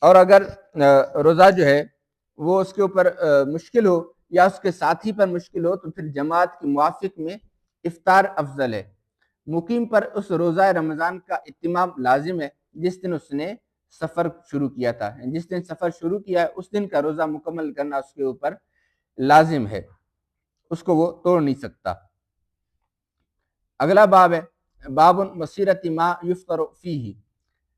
اور اگر روزہ جو ہے وہ اس کے اوپر مشکل ہو یا اس کے ساتھی پر مشکل ہو تو پھر جماعت کے موافق میں افطار افضل ہے۔ مقیم پر اس روزہ رمضان کا اتمام لازم ہے جس دن اس نے سفر شروع کیا تھا، جس دن سفر شروع کیا ہے اس دن کا روزہ مکمل کرنا اس کے اوپر لازم ہے، اس کو وہ توڑ نہیں سکتا۔ اگلا باب ہے باب مسیرت ما یفطر فیہ۔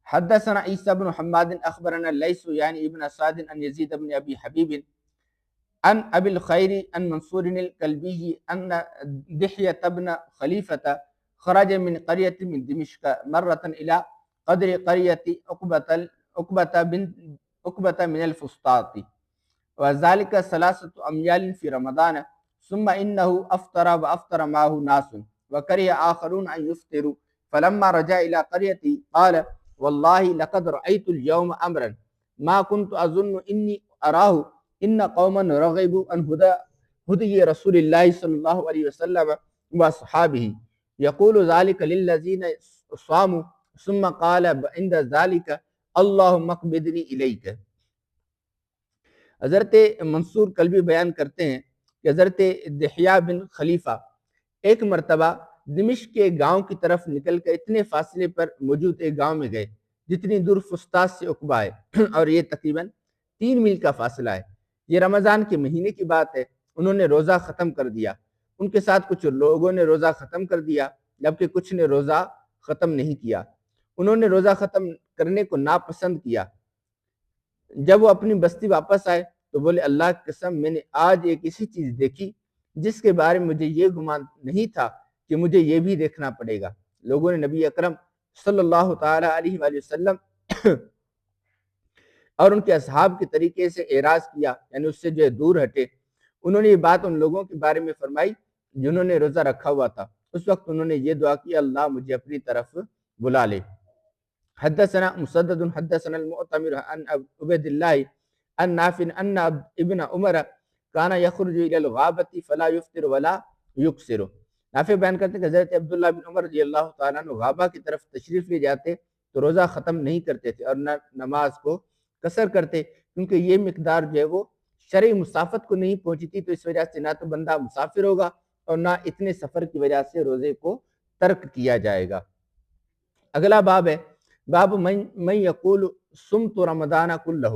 حدثنا عیسیٰ بن حماد اخبرنا لیث یعنی ابن سعد عن یزید بن ابی حبیب عن ابی الخیر عن منصور الکلبی ان دحیۃ بن خلیفۃ خرج من قریۃ من دمشق مرۃ الی قدر قریۃ عقبۃ من الفسطاط وذلك 3 اميال في رمضان ثم انه افطر وافطر معه ناس وكره آخرون ان يفطروا فلما رجع الى قريته قال والله لقد رأيت اليوم امرا ما كنت اظن اني اراه ان قوما رغبوا عن هدي رسول الله صلى الله عليه وسلم واصحابه يقول ذلك للذين صاموا ثم قال عند ذلك اللهم اقبضني اليك۔ حضرت منصور کلبی بیان کرتے ہیں کہ حضرت دحیہ بن خلیفہ ایک مرتبہ دمشق کے گاؤں کی طرف نکل کر اتنے فاصلے پر موجود ایک گاؤں میں گئے جتنی دور فسطاط سے عقبہ ہے اور یہ تقریباً 3 میل کا فاصلہ ہے۔ یہ رمضان کے مہینے کی بات ہے۔ انہوں نے روزہ ختم کر دیا، ان کے ساتھ کچھ لوگوں نے روزہ ختم کر دیا جبکہ کچھ نے روزہ ختم نہیں کیا۔ انہوں نے روزہ ختم کرنے کو ناپسند کیا۔ جب وہ اپنی بستی واپس آئے تو بولے اللہ کی قسم میں نے آج ایک ایسی چیز دیکھی جس کے بارے میں مجھے یہ گمان نہیں تھا کہ مجھے یہ بھی دیکھنا پڑے گا۔ لوگوں نے نبی اکرم صلی اللہ تعالی علیہ وآلہ وسلم اور ان کے اصحاب کے طریقے سے اعراض کیا، یعنی اس سے جو ہے دور ہٹے۔ انہوں نے یہ بات ان لوگوں کے بارے میں فرمائی جنہوں نے روزہ رکھا ہوا تھا۔ اس وقت انہوں نے یہ دعا کی اللہ مجھے اپنی طرف بلا لے۔ حدثنا مسدد حدثنا المعتمر عن عبید اللہ عن نافع ان ابن عمر کان یخرج الی الغابۃ فلا یفطر ولا یقصر۔ نافع بیان کرتے ہیں کہ حضرت عبداللہ بن عمر رضی اللہ تعالیٰ عنہ غابہ کی طرف تشریف لے جاتے تو روزہ ختم نہیں کرتے تھے اور نہ نماز کو قصر کرتے، کیونکہ یہ مقدار جو ہے وہ شرعی مسافت کو نہیں پہنچی تھی، تو اس وجہ سے نہ تو بندہ مسافر ہوگا اور نہ اتنے سفر کی وجہ سے روزے کو ترک کیا جائے گا۔ اگلا باب ہے باب من یقول صمت رمضان کلہ۔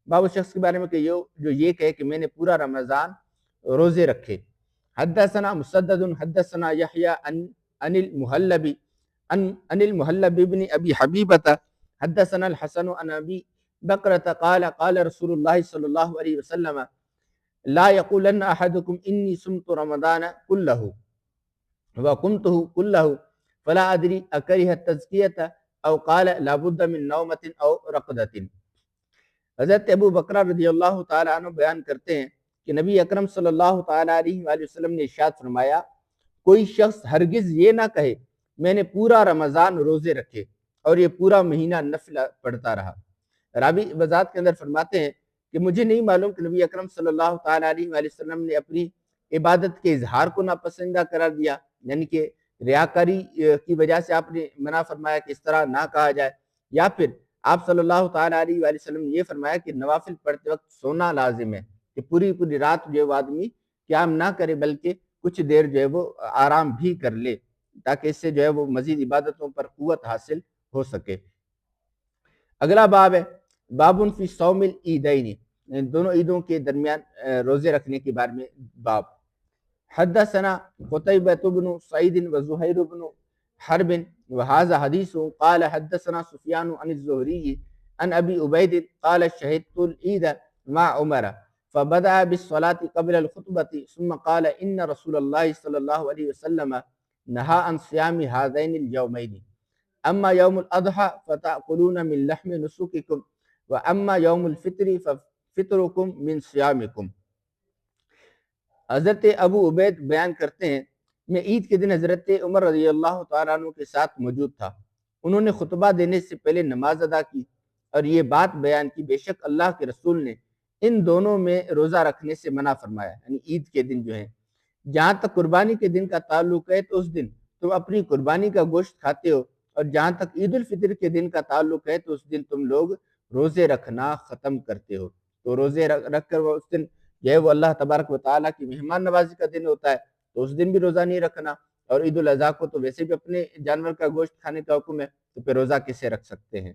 باب اس شخص کے بارے میں کہ جو یہ کہے کہ میں نے پورا رمضان روزے رکھے۔ حدثنا مسدد حدثنا یحییٰ عن المحلب بن ابی حبیبۃ حدثنا الحسن عن ابی بکرۃ قال قال رسول اللہ صلی اللہ علیہ وسلم لا یقولن احدکم انی صمت رمضان کلہ وقمتہ کلہ فلا ادری اکرہ التزکیۃ او قال لابد من نومۃ او رقدۃ۔ حضرت ابو بکرہ رضی اللہ تعالیٰ عنہ بیان کرتے ہیں کہ نبی اکرم صلی اللہ تعالیٰ علیہ وآلہ وسلم نے ارشاد فرمایا کوئی شخص ہرگز یہ نہ کہے میں نے پورا رمضان روزے رکھے اور یہ پورا مہینہ نفل پڑھتا رہا۔ راوی وضاحت کے اندر فرماتے ہیں کہ مجھے نہیں معلوم کہ نبی اکرم صلی اللہ تعالیٰ علیہ وآلہ وسلم نے اپنی عبادت کے اظہار کو ناپسندیدہ قرار دیا، یعنی کہ ریاکاری کی وجہ سے آپ نے منع فرمایا کہ اس طرح نہ کہا جائے، یا پھر آپ صلی اللہ تعالیٰ علیہ وآلہ وسلم نے یہ فرمایا کہ نوافل پڑھتے وقت سونا لازم ہے، کہ پوری رات جو ہے وہ آدمی قیام نہ کرے بلکہ کچھ دیر جو ہے وہ آرام بھی کر لے تاکہ اس سے جو ہے وہ مزید عبادتوں پر قوت حاصل ہو سکے۔ اگلا باب ہے باب فی صوم العیدین، دونوں عیدوں کے درمیان روزے رکھنے کے بارے میں باب۔ حدثنا قتیبۃ بن سعید وزہیر بن حرب وهذا حدیث قال حدثنا سفیان عن الزہری عن ابی عبید قال شہدت العید مع عمر فبدأ بالصلاة قبل الخطبة ثم قال ان رسول اللہ صلی اللہ علیہ وسلم نہا عن صیام هذین اليومین اما یوم الاضحى فتأکلون من لحم نسککم واما یوم الفطر ففطرکم من صیامکم۔ حضرت ابو عبید بیان کرتے ہیں میں عید کے دن حضرت عمر رضی اللہ تعالیٰ عنہ کے ساتھ موجود تھا۔ انہوں نے خطبہ دینے سے پہلے نماز ادا کی اور یہ بات بیان کی بے شک اللہ کے رسول نے ان دونوں میں روزہ رکھنے سے منع فرمایا، یعنی عید کے دن جو ہے۔ جہاں تک قربانی کے دن کا تعلق ہے تو اس دن تم اپنی قربانی کا گوشت کھاتے ہو، اور جہاں تک عید الفطر کے دن کا تعلق ہے تو اس دن تم لوگ روزے رکھنا ختم کرتے ہو۔ تو روزے رکھ کر وہ اس دن جو ہے وہ اللہ تبارک و تعالیٰ کی مہمان نوازی کا دن ہوتا ہے، تو اس دن بھی روزہ نہیں رکھنا، اور عید الاضحیٰ کو تو ویسے بھی اپنے جانور کا گوشت کھانے کا حکم ہے، تو پھر روزہ کیسے رکھ سکتے ہیں؟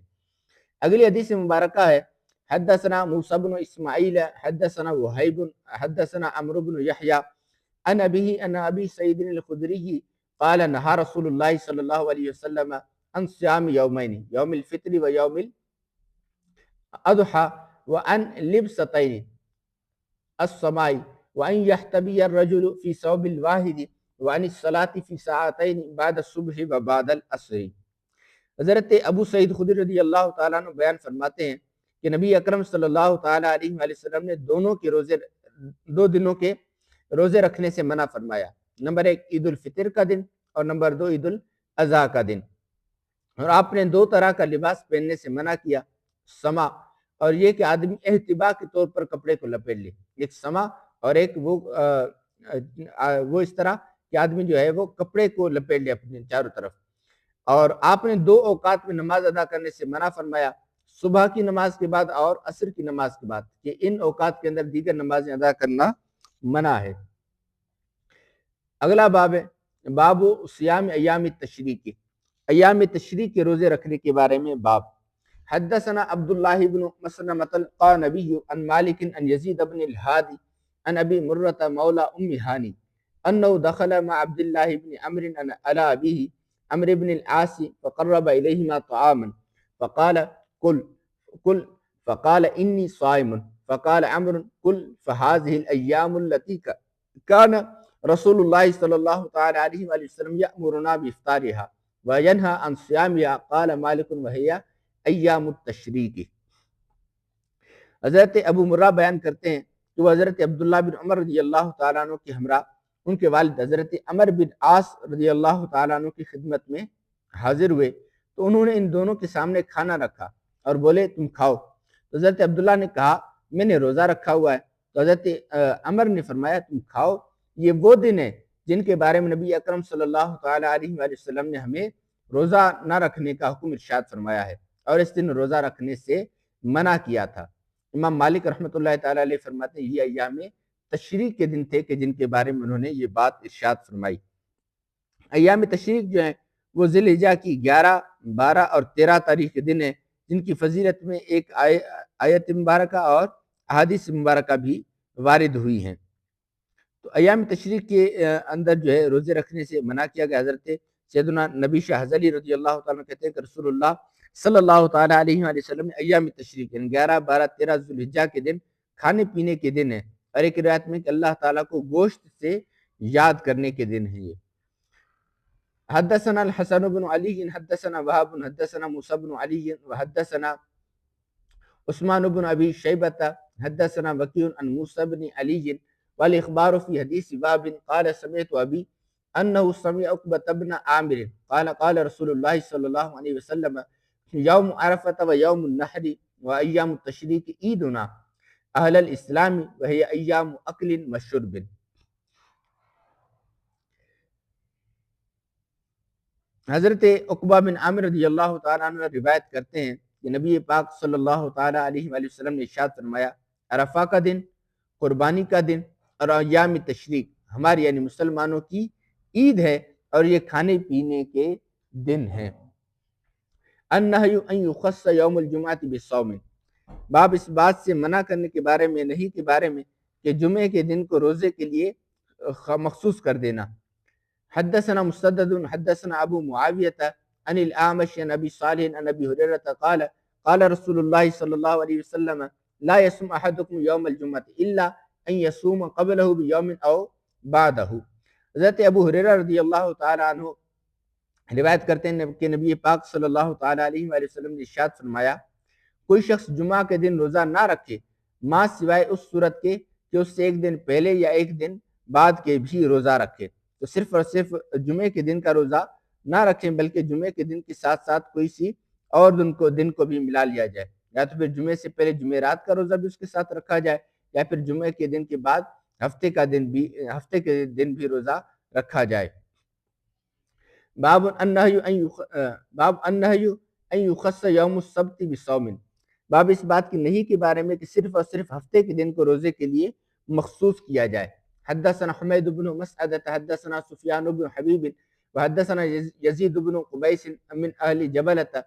اگلی حدیث مبارکہ ہے حدثنا موسیٰ بن اسماعیل حدثنا وہیب حدثنا عمرو بن یحییٰ عن ابیہ عن ابی سعید الخدری قال نہا رسول اللہ صلی اللہ علیہ وسلم عن صیام یومین یوم الفطر و یوم الاضحیٰ وعن لبستین السماء وان یحتبی الرجل فی ثوب الواحد وعن الصلاة فی ساعتین بعد الصبح و بعد العصر۔ حضرت ابو سعید خدری رضی اللہ تعالیٰ عنہ بیان فرماتے ہیں کہ نبی اکرم صلی اللہ تعالیٰ علیہ وآلہ وسلم نے دو دنوں کے روزے رکھنے سے منع فرمایا۔ نمبر 1 عید الفطر کا دن، اور نمبر 2 عید الاضحیٰ کا دن۔ اور آپ نے 2 طرح کا لباس پہننے سے منع کیا، سما، اور یہ کہ آدمی احتباء کے طور پر کپڑے کو لپیٹ لے، ایک سما اور ایک وہ اس طرح کہ آدمی جو ہے وہ کپڑے کو لپیٹ لے اپنے چاروں طرف۔ اور آپ نے 2 اوقات میں نماز ادا کرنے سے منع فرمایا، صبح کی نماز کے بعد اور عصر کی نماز کے بعد، کہ ان اوقات کے اندر دیگر نمازیں ادا کرنا منع ہے۔ اگلا باب ہے باب صیام ایام التشریق، ایام تشریق کے روزے رکھنے کے بارے میں باب۔ حدثنا عبداللہ بن مسلمۃ القعنبی عن مالک عن یزید بن الہادی عن ابی مرۃ مولا ام ہانی انه دخل مع عبد الله بن عمرو على ابيه عمرو بن العاص فقرب اليهما طعاما فقال كل فقال اني صائم فقال عمرو كل فهذه الايام التي كان رسول اللہ صلی اللہ تعالی علیہ وآلہ وسلم یأمرنا بافطارها وینہا عن صیامها قال مالک وہی ایام التشریق۔ حضرت ابو مرہ بیان کرتے ہیں کہ وہ حضرت عبداللہ بن عمر رضی اللہ تعالیٰ عنہ کے ہمراہ ان کے والد حضرت عمر بن عاص رضی اللہ تعالیٰ عنہ کی خدمت میں حاضر ہوئے، تو انہوں نے ان دونوں کے سامنے کھانا رکھا اور بولے تم کھاؤ۔ تو حضرت عبداللہ نے کہا میں نے روزہ رکھا ہوا ہے، تو حضرت عمر نے فرمایا تم کھاؤ، یہ وہ دن ہے جن کے بارے میں نبی اکرم صلی اللہ تعالیٰ علیہ وآلہ وسلم نے ہمیں روزہ نہ رکھنے کا حکم ارشاد فرمایا ہے، اور اس دن روزہ رکھنے سے منع کیا تھا۔ امام مالک رحمۃ اللہ تعالیٰ علیہ فرماتے ہیں یہ ایام تشریق کے دن تھے کہ جن کے بارے میں انہوں نے یہ بات ارشاد فرمائی۔ ایام تشریق جو ہیں وہ ذی الحجہ کی 11، 12 اور 13 تاریخ کے دن ہیں، جن کی فضیلت میں ایک آیت مبارکہ اور احادیث مبارکہ بھی وارد ہوئی ہیں۔ تو ایام تشریق کے اندر جو ہے روزے رکھنے سے منع کیا گیا۔ حضرت سیدنا نبی شاہ حضلی رضی اللہ تعالیٰ کہتے ہیں کہ رسول اللہ صلی اللہ تعالیٰ علیہ وآلہ وسلم نے ایام تشریق یعنی 11، 12، 13 ذی الحجہ کے دن کھانے پینے کے دن ہیں، اور ایک روایت میں کہ اللہ تعالیٰ کو گوشت سے یاد کرنے کے دن ہیں یہ۔ حدثنا الحسن بن علی حدثنا وہب حدثنا موسیٰ بن علی وحدثنا عثمان بن ابی شیبۃ حدثنا وکیع عن موسیٰ بن علی والاخبار فی حدیث باب قال سمعت ابی انه سمع عقبۃ بن عامر قال قال رسول اللہ صلی اللہ علیہ وسلم یوم عرفۃ و یوم النحر و ایام التشریق عیدنا اہل الاسلام وہی ایام اکل و شرب۔ حضرت عقبہ بن عامر رضی اللہ تعالیٰ عنہ روایت کرتے ہیں کہ نبی پاک صلی اللہ تعالیٰ علیہ وآلہ وسلم نے ارشاد فرمایا عرفہ کا دن، قربانی کا دن اور ایام تشریق ہماری یعنی مسلمانوں کی عید ہے، اور یہ کھانے پینے کے دن ہیں۔ النہی ان یخص یوم الجمعۃ بالصوم، باب اس بات سے منع کرنے کے بارے میں، نہیں کے بارے میں کہ جمعے کے دن کو روزے کے لیے مخصوص کر دینا۔ حدثنا مسدد حدثنا ابو معاویۃ عن الاعمش عن ابی صالح عن ابی ہریرہ قال قال رسول اللہ صلی اللہ علیہ وسلم لا يصوم احدکم یوم الجمعۃ الا ان یصوم قبلہ بیوم او بعدہ۔ حضرت ابو ہریرہ رضی اللہ تعالیٰ عنہ روایت کرتے ہیں کہ نبی پاک صلی اللہ تعالیٰ علیہ وآلہ وسلم نے ارشاد فرمایا کوئی شخص جمعہ کے دن روزہ نہ رکھے ماں سوائے اس صورت کے کہ اس سے ایک دن پہلے یا ایک دن بعد کے بھی روزہ رکھے، تو صرف اور صرف جمعے کے دن کا روزہ نہ رکھیں بلکہ جمعے کے دن کے ساتھ ساتھ کوئی سی اور دن کو بھی ملا لیا جائے، یا تو پھر جمعے سے پہلے جمعرات کا روزہ بھی اس کے ساتھ رکھا جائے، یا پھر جمعے کے دن کے بعد ہفتے کے دن بھی روزہ رکھا جائے۔ باب النہی ان یخص یوم السبت بصوم، باب اس بات کی نہیں کے بارے میں کہ صرف اور صرف ہفتے کے دن کو روزے کے لیے مخصوص کیا جائے۔ حدثنا حمید بن مسعدة حدثنا سفیان بن حبیب وحدثنا یزید بن قبیس من اہل جبلة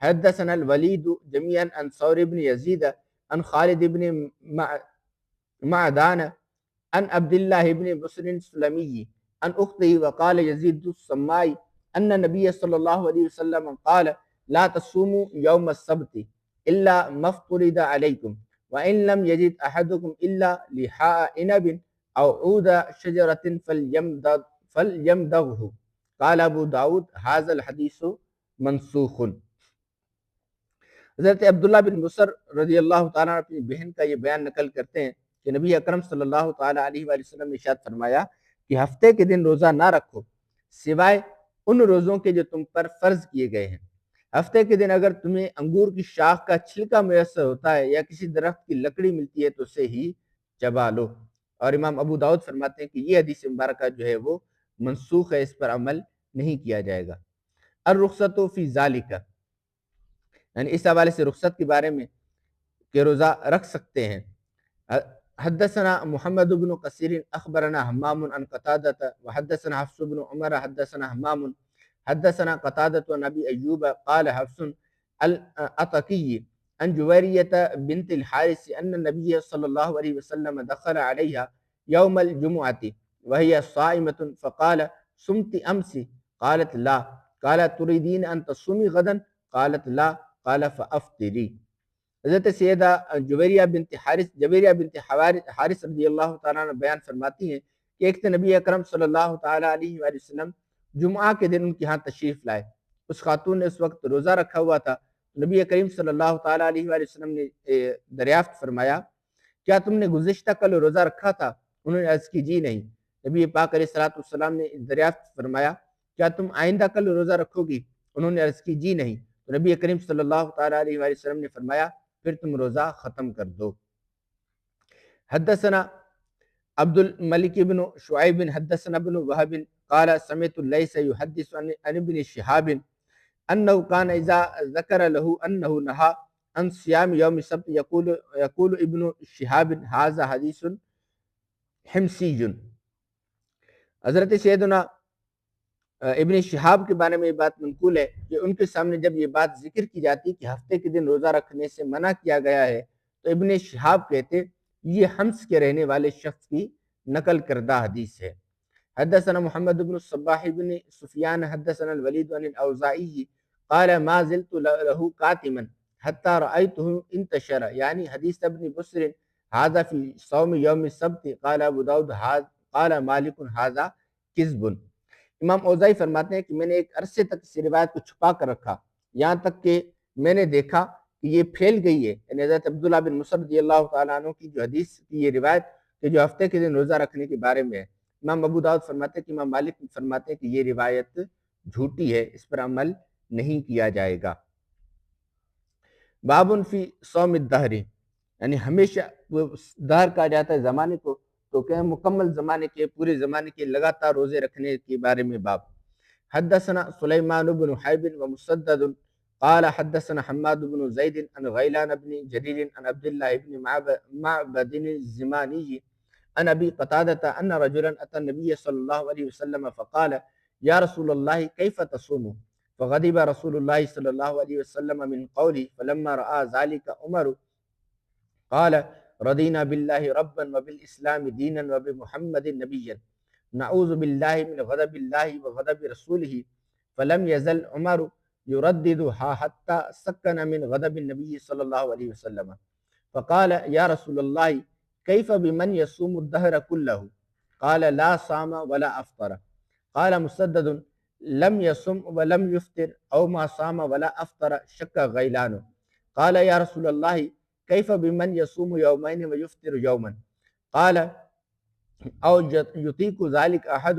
حدثنا الولید جميعا عن ثور بن یزید عن خالد بن معدان عن عبد الله بن بصر السلمي عن اخته وقال يزيد السمائی ان النبي صلی اللہ علیہ وسلم قال لا تصوموا يوم السبت الا ما افترض عليكم وان لم يجد احدكم الا لحاء عنب او عود شجرة فليمضغه قال ابو داود هذا الحديث منسوخ۔ حضرت عبداللہ بن بصر رضی اللہ تعالیٰ اپنی بہن کا یہ بیان نقل کرتے ہیں کہ نبی اکرم صلی اللہ تعالیٰ علیہ وآلہ وسلم نے ارشاد فرمایا کہ ہفتے کے دن روزہ نہ رکھو سوائے ان روزوں کے جو تم پر فرض کیے گئے ہیں۔ ہفتے کے دن اگر تمہیں انگور کی شاخ کا چھلکا میسر ہوتا ہے یا کسی درخت کی لکڑی ملتی ہے تو اسے ہی چبا لو۔ اور امام ابو داؤد فرماتے ہیں کہ یہ حدیث مبارکہ جو ہے وہ منسوخ ہے، اس پر عمل نہیں کیا جائے گا۔ الرخصۃ فی ذالک، یعنی اس حوالے سے رخصت کے بارے میں کہ روزہ رکھ سکتے ہیں۔ حدثنا محمد بن قصیر اخبرنا حمام عن قتادة وحدثنا حفص بن عمر حدثنا حمام حدثنا قتادة عن ابی ایوب قال حفص العتکی عن جویریة بنت الحارث ان النبی صلی اللہ علیہ وسلم دخل علیہا یوم الجمعة وهي صائمة فقال صمت امس قالت لا قال تريدين ان تصومي غدا قالت لا قال فافطری۔ حضرت سیدہ جویریہ بنت حارث رضی اللہ تعالیٰ عنہ بیان فرماتی ہیں کہ ایک نبی اکرم صلی اللہ تعالیٰ علیہ وآلہ وسلم جمعہ کے دن ان کے ہاں تشریف لائے۔ اس خاتون نے اس وقت روزہ رکھا ہوا تھا۔ نبی کریم صلی اللہ تعالیٰ علیہ وآلہ وسلم نے دریافت فرمایا کیا تم نے گزشتہ کل روزہ رکھا تھا؟ انہوں نے عرض کی جی نہیں۔ نبی پاک علیہ السلام نے دریافت فرمایا کیا تم آئندہ کل روزہ رکھو گی؟ انہوں نے عرض کی جی نہیں۔ تو نبی کریم صلی اللہ تعالیٰ علیہ وآلہ وسلم نے فرمایا پھر تم روزہ ختم کر دو۔ حدثنا عبد الملک بن شعیب حدثنا ابن وهب قال سمعت الليث يحدث عن ابن شهاب انه كان اذا ذكر له انه نهى عن صيام يوم السبت يقول ابن شهاب هذا حديث حمصي۔ حضرت سیدنا ابن شہاب کے بارے میں یہ بات منقول ہے کہ ان کے سامنے جب یہ بات ذکر کی جاتی کہ ہفتے کے دن روزہ رکھنے سے منع کیا گیا ہے تو ابن شہاب کہتے یہ حمص کے رہنے والے شخص کی نقل کردہ حدیث ہے۔ حدثنا محمد بن الصباح بن سفیان حدثنا الولید عن الاوزاعی قال ما زلت له کاتما حتى رأيته انتشر، یعنی حدیث ابن بصر هذا في صوم يوم السبت قال ابو داود قال مالک هذا کذب۔ امام اوزاعی فرماتے ہیں کہ میں نے ایک عرصے تک اس روایت کو چھپا کر رکھا یہاں تک کہ میں نے دیکھا کہ یہ پھیل گئی ہے، یعنی حضرت عبداللہ بن بصر رضی اللہ تعالیٰ عنہ کی جو حدیث کی یہ روایت کہ جو ہفتے کے دن روزہ رکھنے کے بارے میں ہے۔ امام ابو داؤد فرماتے ہیں کہ امام مالک فرماتے ہیں کہ یہ روایت جھوٹی ہے، اس پر عمل نہیں کیا جائے گا۔ بابن فی صوم الدہر، یعنی ہمیشہ دہر کہا جاتا ہے زمانے کو، تو کہ مکمل زمانے کے پورے زمانے کے لگاتار روزے رکھنے کے بارے میں باب۔ حدثنا سلیمان بن حیب ومسدد قال حدثنا حماد بن زید عن غیلان بن جریر عن عبداللہ بن معبد الزمانی عن ابی قتادة ان رجلا اتى النبی صلی اللہ علیہ وسلم فقال یا رسول اللہ کیف تصوم؟ فغضب رسول اللہ صلی اللہ علیہ وسلم من قوله فلما رأى ذلك عمر قال رضینا باللہ ربا وبالاسلام دینا وبمحمد نبیا نعوذ باللہ من غضب اللہ وغضب رسولہ فلم یزل عمر یرددها حتی سکن من غضب النبی صلی اللہ علیہ وسلم فقال یا رسول اللہ کیف بمن یصوم الدہر کلہ؟ قال لا صام ولا افطر۔ قال مسدد لم يصم ولم يفطر او ما صام ولا افطر شک غیلان۔ قال یا رسول اللہ کیف بمن یصوم یومین ویفطر یوما؟ قال او یطیق ذلك احد؟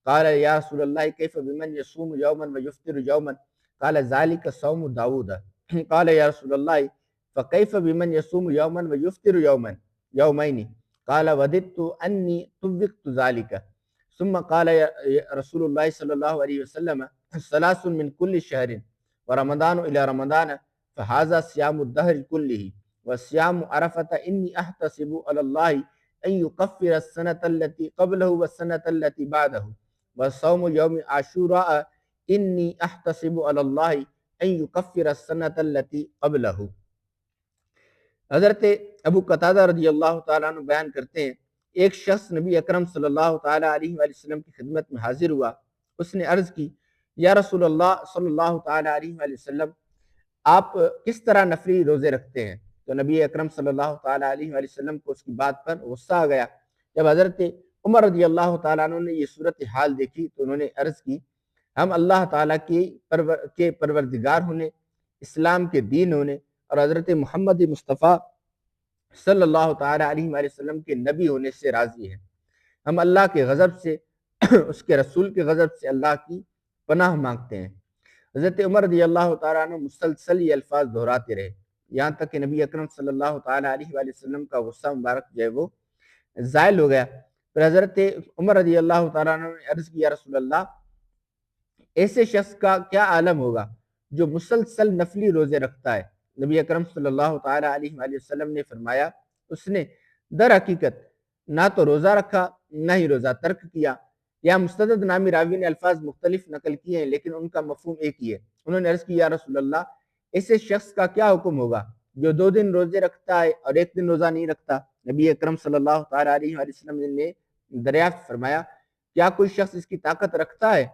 قال یا رسول اللہ کیف بمن یصوم یوما ویفطر یوما؟ قال ذلك صوم داود۔ قال یا رسول اللہ فکیف بمن یصوم یوما ویفطر یومین؟ قال وددت انی طوقت ذلك۔ ثم قال رسول اللہ صلی اللہ علیہ وسلم ثلاث من كل شہر ورمضان الى رمضان فهذا صيام الدهر كله وصيام عرفة إني أحتسب على الله أن يكفر السنة التي قبله والسنة التي بعده وصوم يوم عاشوراء إني أحتسب على الله أن يكفر السنة التي قبله۔ حضرت ابو قتادہ رضی اللہ تعالیٰ عنہ بیان کرتے ہیں ایک شخص نبی اکرم صلی اللہ تعالیٰ علیہ وآلہ وسلم کی خدمت میں حاضر ہوا۔ اس نے عرض کی یا رسول اللہ صلی اللہ تعالیٰ علیہ وآلہ وسلم آپ کس طرح نفلی روزے رکھتے ہیں؟ تو نبی اکرم صلی اللہ تعالیٰ علیہ وآلہ وسلم کو اس کی بات پر غصہ آ گیا۔ جب حضرت عمر رضی اللہ تعالیٰ عنہ نے یہ صورتحال دیکھی تو انہوں نے عرض کی ہم اللہ تعالیٰ کے پروردگار ہونے، اسلام کے دین ہونے اور حضرت محمد مصطفیٰ صلی اللہ تعالیٰ علیہ وآلہ وسلم کے نبی ہونے سے راضی ہیں۔ ہم اللہ کے غضب سے اس کے رسول کے غضب سے اللہ کی پناہ مانگتے ہیں۔ حضرت عمر رضی اللہ تعالیٰ عنہ مسلسل یہ الفاظ دہراتے رہے یہاں تک کہ نبی اکرم صلی اللہ تعالیٰ علیہ وآلہ وسلم کا غصہ مبارک جو ہے وہ زائل ہو گیا۔ پھر حضرت عمر رضی اللہ تعالیٰ عنہ نے عرض کیا رسول اللہ ایسے شخص کا کیا عالم ہوگا جو مسلسل نفلی روزے رکھتا ہے؟ نبی اکرم صلی اللہ تعالیٰ علیہ وآلہ وسلم نے فرمایا اس نے در حقیقت نہ تو روزہ رکھا نہ ہی روزہ ترک کیا۔ یا مستدد نامی راوی نے الفاظ مختلف نقل کیے ہیں لیکن ان کا مفہوم ایک ہی ہے۔ انہوں نے عرض کیا یا رسول اللہ ایسے شخص کا کیا حکم ہوگا جو 2 دن روزے رکھتا ہے اور 1 دن روزہ نہیں رکھتا؟ نبی اکرم صلی اللہ تعالیٰ علیہ وآلہ وسلم نے دریافت فرمایا کیا کوئی شخص اس کی طاقت رکھتا ہے؟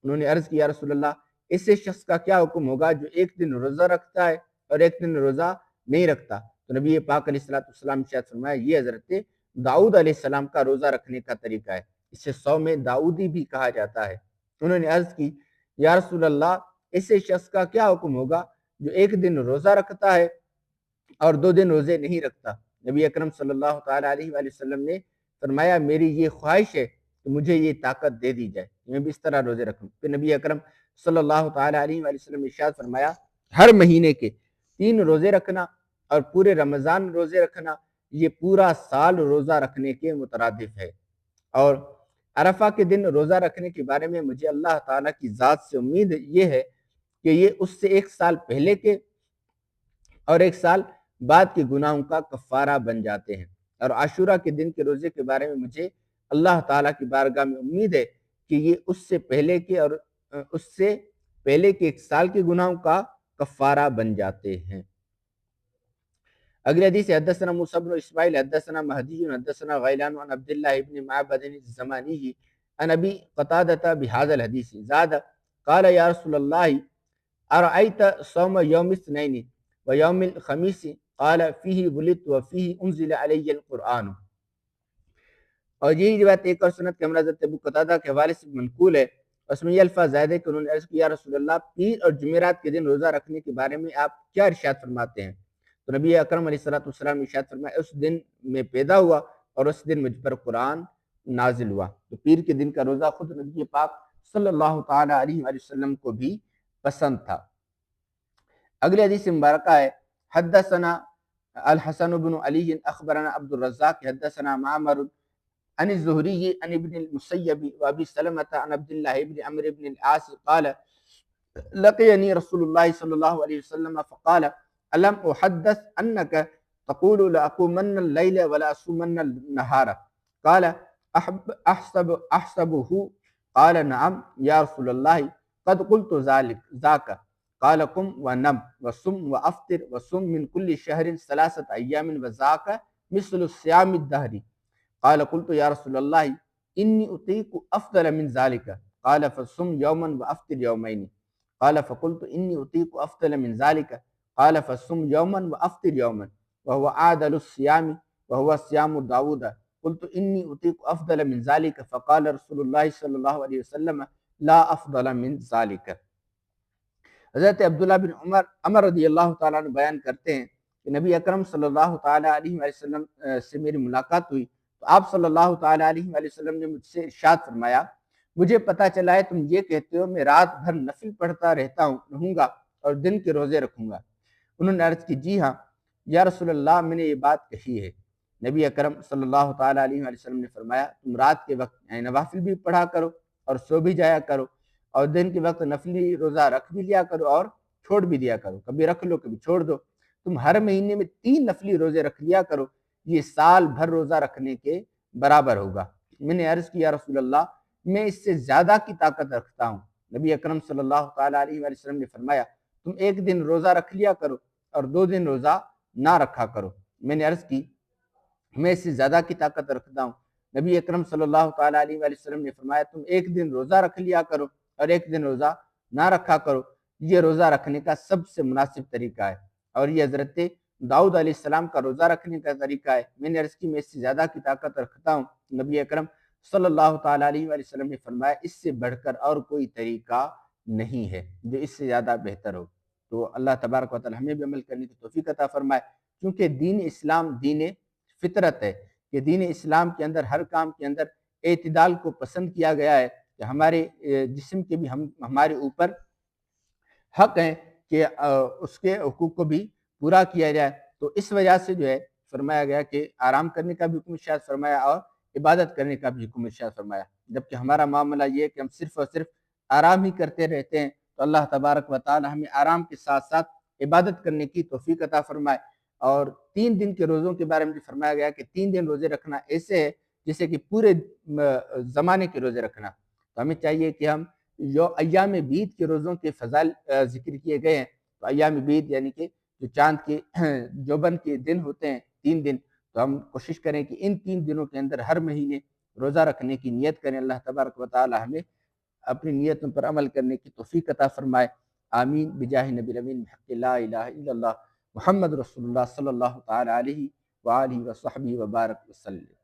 انہوں نے عرض کیا رسول اللہ ایسے شخص کا کیا حکم ہوگا جو 1 دن روزہ رکھتا ہے اور 1 دن روزہ نہیں رکھتا؟ تو نبی پاک علیہ السلام ارشاد فرمایا یہ حضرت داؤد علیہ السلام کا روزہ رکھنے کا طریقہ ہے، اسے صوم داؤدی بھی کہا جاتا ہے۔ انہوں نے عرض کی یا رسول اللہ ایسے شخص کا کیا حکم ہوگا جو 1 دن روزہ رکھتا ہے اور 2 دن روزے نہیں رکھتا؟ نبی اکرم صلی اللہ تعالیٰ علیہ وآلہ وسلم نے فرمایا میری یہ خواہش ہے کہ مجھے یہ طاقت دے دی جائے میں بھی اس طرح روزے رکھوں۔ پھر نبی اکرم صلی اللہ تعالیٰ علیہ وآلہ وسلم نے ارشاد فرمایا ہر مہینے کے 3 روزے رکھنا اور پورے رمضان روزے رکھنا یہ پورا سال روزہ رکھنے کے مترادف ہے۔ اور عرفہ کے دن روزہ رکھنے کے بارے میں مجھے اللہ تعالیٰ کی ذات سے امید یہ ہے کہ یہ اس سے 1 سال پہلے کے اور 1 سال بعد کے گناہوں کا کفارہ بن جاتے ہیں۔ اور عاشورہ کے دن کے روزے کے بارے میں مجھے اللہ تعالیٰ کی بارگاہ میں امید ہے کہ یہ اس سے پہلے کے 1 سال کے گناہوں کا کفارہ بن جاتے ہیں۔ اگلی حدیث حدثنا موسیٰ بن اسماعیل حدثنا مہدی حدثنا غیلان عن عبداللہ ابن معبد الزمانی عن ابی قتادہ بهذا الحدیث زاد قال یا رسول اللہ ارأیت صوم یوم الاثنین ویوم الخمیس قال فیہ ولدت وفیہ انزل علی القرآن۔ اور یہی روایت ایک اور سند کے ہمراہ حضرت ابو قتادہ کے حوالے سے منقول ہے۔ اس میں یہ الفاظ زائد ہے کہ انہوں نے عرض کیا یا رسول اللہ پیر اور جمعرات کے دن روزہ رکھنے کے بارے میں آپ کیا ارشاد فرماتے ہیں؟ تو نبی اکرم علیہ السلام نے ارشاد فرمایا اس دن میں پیدا ہوا اور اس دن مجھ پر قرآن نازل ہوا۔ تو پیر کے دن کا روزہ خود نبی پاک صلی اللہ تعالیٰ علیہ وآلہ وسلم کو بھی پسند تھا۔ اگلی حدیث مبارکہ ہے حدثنا الحسن بن علی اخبرنا عبد الرزاق حدثنا معمر عن الزہری عن ابن المسیب وابی سلمة عن عبداللہ ابن عمرو بن العاص قال لقینی رسول اللہ صلی اللہ علیہ وسلم فقال الم احدث انک تقول لاقومن اللیل ولا اصومن النہار قال احسبه قال نعم یا رسول اللہ قد قلت ذاک قال قم ونم وصم وافطر وصم من كل شهر 3 ایام وذاک مثل صيام الدهر قال قلت یا رسول اللہ انی اطیق افضل من ذلك قال فصم یوما وافطر یومین قال فقلت انی اطیق افضل من ذلك قال فصم یوما وافطر یوما وهو عادل الصيام وهو صيام داود قلت انی اطیق افضل من ذلك فقال رسول اللہ صلی اللہ علیہ وسلم لا افضل من ذلك۔ حضرت عبداللہ بن عمر رضی اللہ تعالیٰ عنہ بیان کرتے ہیں کہ نبی اکرم صلی اللہ تعالیٰ علیہ وآلہ وسلم سے میری ملاقات ہوئی تو آپ صلی اللہ تعالیٰ علیہ وآلہ وسلم نے مجھ سے ارشاد فرمایا مجھے پتہ چلا ہے تم یہ کہتے ہو میں رات بھر نفل پڑھتا رہوں گا اور دن کے روزے رکھوں گا۔ انہوں نے عرض کی جی ہاں یا رسول اللہ میں نے یہ بات کہی ہے۔ نبی اکرم صلی اللہ تعالیٰ علیہ وآلہ وسلم نے فرمایا تم رات کے وقت نوافل بھی پڑھا کرو اور سو بھی جایا کرو اور دن کے وقت نفلی روزہ رکھ بھی لیا کرو اور چھوڑ بھی دیا کرو، کبھی رکھ لو کبھی چھوڑ دو، تم ہر مہینے میں 3 نفلی روزے رکھ لیا کرو، یہ سال بھر روزہ رکھنے کے برابر ہوگا۔ میں نے عرض کیا رسول اللہ میں اس سے زیادہ کی طاقت رکھتا ہوں۔ نبی اکرم صلی اللہ تعالیٰ علیہ وآلہ وسلم نے فرمایا تم ایک دن روزہ رکھ لیا کرو اور 2 دن روزہ نہ رکھا کرو۔ میں نے عرض کی میں اس سے زیادہ کی طاقت رکھتا ہوں۔ نبی اکرم صلی اللہ تعالیٰ علیہ وآلہ وسلم نے فرمایا تم ایک دن روزہ رکھ لیا کرو اور ایک دن روزہ نہ رکھا کرو، یہ روزہ رکھنے کا سب سے مناسب طریقہ ہے، اور یہ حضرت داؤد علیہ السلام کا روزہ رکھنے کا طریقہ ہے۔ میں نے عرض کی میں اس سے زیادہ کی طاقت رکھتا ہوں۔ نبی اکرم صلی اللہ تعالیٰ علیہ وآلہ وسلم نے فرمایا اس سے بڑھ کر اور کوئی طریقہ نہیں ہے جو اس سے زیادہ بہتر ہو۔ تو اللہ تبارک و تعالی ہمیں بھی عمل کرنے کی توفیق عطا فرمائے، کیونکہ دین اسلام دین فطرت ہے کہ دین اسلام کے اندر ہر کام کے اندر اعتدال کو پسند کیا گیا ہے، کہ ہمارے جسم کے بھی ہمارے اوپر حق ہیں کہ اس کے حقوق کو بھی پورا کیا جائے۔ تو اس وجہ سے جو ہے فرمایا گیا کہ آرام کرنے کا بھی حکم ارشاد فرمایا اور عبادت کرنے کا بھی حکم ارشاد فرمایا، جبکہ ہمارا معاملہ یہ ہے کہ ہم صرف اور صرف آرام ہی کرتے رہتے ہیں۔ تو اللہ تبارک و تعالی ہمیں آرام کے ساتھ ساتھ عبادت کرنے کی توفیق عطا فرمائے۔ اور 3 دن کے روزوں کے بارے میں جو فرمایا گیا کہ 3 دن روزے رکھنا ایسے ہے جیسے کہ پورے زمانے کے روزے رکھنا۔ تو ہمیں چاہیے کہ ہم جو ایام بیت کے روزوں کے فضائل ذکر کیے گئے ہیں، تو ایام بیت یعنی کہ جو چاند کے جوبن کے دن ہوتے ہیں 3 دن، تو ہم کوشش کریں کہ ان 3 دنوں کے اندر ہر مہینے روزہ رکھنے کی نیت کریں۔ اللہ تبارک و تعالی ہمیں اپنی نیتوں پر عمل کرنے کی توفیق عطا فرمائے۔ آمین بجاہ نبی الامین بحق لا الہ الا اللہ محمد رسول اللہ صلی اللہ تعالی علیہ وآلہ وصحبہ وبارک وسلم۔